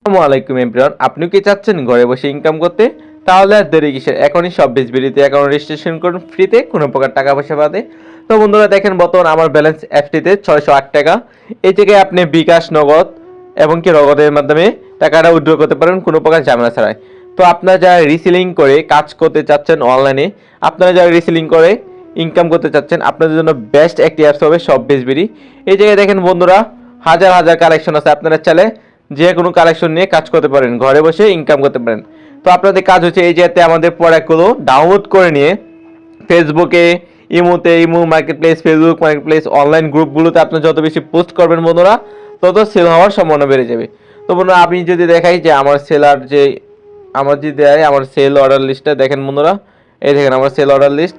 আসসালামু আলাইকুম এভরিওয়ান। আপনি কি চাচ্ছেন ঘরে বসে ইনকাম করতে? তাহলে আর দেরি কিসের? এখনই সব বিসবিলিতে অ্যাকাউন্ট রেজিস্ট্রেশন করুন ফ্রিতে, কোনো প্রকার টাকা পয়সা বাদে। তো বন্ধুরা দেখেন, বর্তমান আমার ব্যালেন্স অ্যাপটিতে 608 টাকা। এই জায়গায় আপনি বিকাশ, নগদ এবং কি নগদের মাধ্যমে টাকাটা উইথড্র করতে পারেন কোনো প্রকার ঝামেলা ছাড়াই। তো আপনারা যারা রিসেলিং করে কাজ করতে চাচ্ছেন অনলাইনে, আপনারা যারা রিসেলিং করে ইনকাম করতে চাচ্ছেন, আপনাদের জন্য বেস্ট একটি অ্যাপস হবে সব বিসবিলি। এই জায়গায় দেখেন বন্ধুরা, হাজার হাজার কালেকশন আছে। আপনারা চাইলে যে কোনো কালেকশন নিয়ে কাজ করতে পারেন, ঘরে বসে ইনকাম করতে পারেন। তো আপনাদের কাজ হচ্ছে এই জায়গাতে আমাদের প্রোডাক্টগুলো ডাউনলোড করে নিয়ে ফেসবুকে, Imo market place, Facebook market place, online গ্রুপগুলোতে আপনি যত বেশি পোস্ট করবেন বন্ধুরা, তত সেল হওয়ার সম্ভাবনা বেড়ে যাবে। তো বন্ধুরা, আমি যদি দেখাই যে আমার সেলার যে আমার যদি দেয় আমার সেল অর্ডার লিস্টটা দেখেন বন্ধুরা, এই দেখেন আমার সেল অর্ডার লিস্ট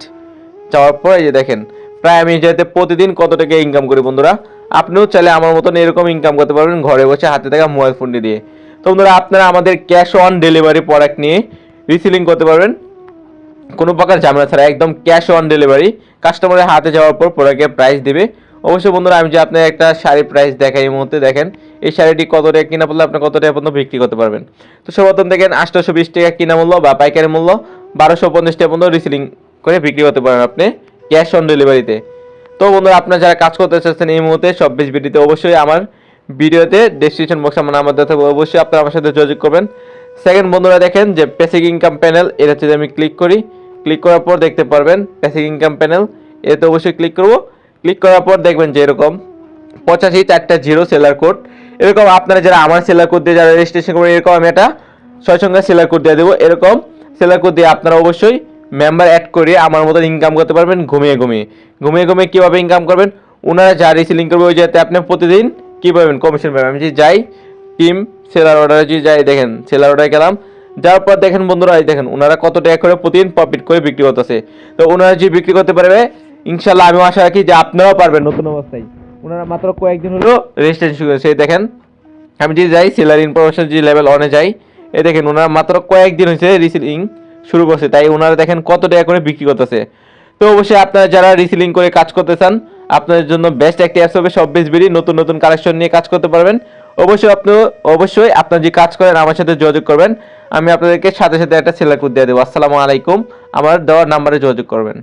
যাওয়ার পর এই যে দেখেন প্রায় আমি যাতে প্রতিদিন কত টাকা ইনকাম করি বন্ধুরা। আপনিও চাইলে আমার মতন এরকম ইনকাম করতে পারবেন ঘরে বসে হাতে থাকা মোবাইল ফোনটি দিয়ে। তো বন্ধুরা, আপনারা আমাদের ক্যাশ অন ডেলিভারি প্রোডাক্ট নিয়ে রিসেলিং করতে পারবেন কোনো প্রকার ঝামেলা ছাড়া, একদম ক্যাশ অন ডেলিভারি। কাস্টমারের হাতে যাওয়ার পর প্রোডাক্টের প্রাইস দিবে। অবশ্যই বন্ধুরা, আমি যে আপনার একটা শাড়ির প্রাইস দেখাই এই মুহূর্তে, দেখেন এই শাড়িটি কত টাকা কিনা পড়লে আপনি কত টাকা পর্যন্ত বিক্রি করতে পারবেন। তো সর্বপ্রথম দেখেন 820 টাকা কিনা মূল্য বা পাইকারি মূল্য, 1250 টাকা পর্যন্ত রিসেলিং করে বিক্রি করতে পারেন আপনি ক্যাশ অন ডেলিভারিতে। তো বন্ধুরা, আপনারা যারা কাজ করতে চাচ্ছেন এই মুহূর্তে 24 ভিডিওতে, অবশ্যই আমার ভিডিওতে ডেসক্রিপশন বক্সে আমার নাম্বার দেওয়া থাকবে, অবশ্যই আপনারা আমার সাথে যোগাযোগ করবেন। সেকেন্ড বন্ধুরা দেখেন যে বেসিক ইনকাম প্যানেল, এটা যদি আমি ক্লিক করি, ক্লিক করার পর দেখতে পারবেন বেসিক ইনকাম প্যানেল, এতে অবশ্যই ক্লিক করব। ক্লিক করার পর দেখবেন যে এরকম 85 সেলার কোড, এরকম আপনারা যারা আমার সেলার কোড দিয়ে যারা রেজিস্ট্রেশন করবেন, এরকম আমি একটা 6 সংখ্যা সেলার কোড দিয়ে দেবো। এরকম সেলার কোড দিয়ে আপনারা অবশ্যই মেম্বার অ্যাড করে আমার মতন ইনকাম করতে পারবেন ঘুমিয়ে ঘুমিয়ে। কীভাবে ইনকাম করবেন, ওনারা যা রিসেলিং করবে ওই যাতে আপনি প্রতিদিন কী পাবেন, কমিশন পাবেন। আমি যদি যাই টিম সেলার অর্ডারে যদি যাই, দেখেন সেলার অর্ডারে গেলাম, যাওয়ার পর দেখেন বন্ধুরা, এই দেখেন ওনারা কত টাকা করে প্রতিদিন প্রফিট করে বিক্রি করতেছে। তো ওনারা যে বিক্রি করতে পারবে, ইনশাল্লাহ আমি আশা রাখি যে আপনারাও পারবেন নতুন অবস্থায়। ওনারা মাত্র কয়েকদিন হলো রেজিস্ট্রেশন শুরু করেছে। দেখেন আমি যদি যাই সেলার ইনফরমেশন যে লেভেল অনে যাই, এই দেখেন ওনারা মাত্র কয়েকদিন হয়েছে রিসেলিং শুরু করছে, তাই ওনারা দেখেন কত টাকা করে বিক্রি করতেছে। তো অবশ্যই আপনারা যারা রিসেলিং করে কাজ করতে চান, আপনাদের জন্য বেস্ট একটি অ্যাপস হবে শপ বিসবিলি। নতুন নতুন কালেকশন নিয়ে কাজ করতে পারবেন। অবশ্যই আপনারা যে কাজ করেন আমার সাথে যোগাযোগ করবেন, আমি আপনাদেরকে সাথে সাথে একটা সেলার কোড দিয়ে দেবো। আসসালামু আলাইকুম, আমার দেওয়ার নাম্বারে যোগাযোগ করবেন।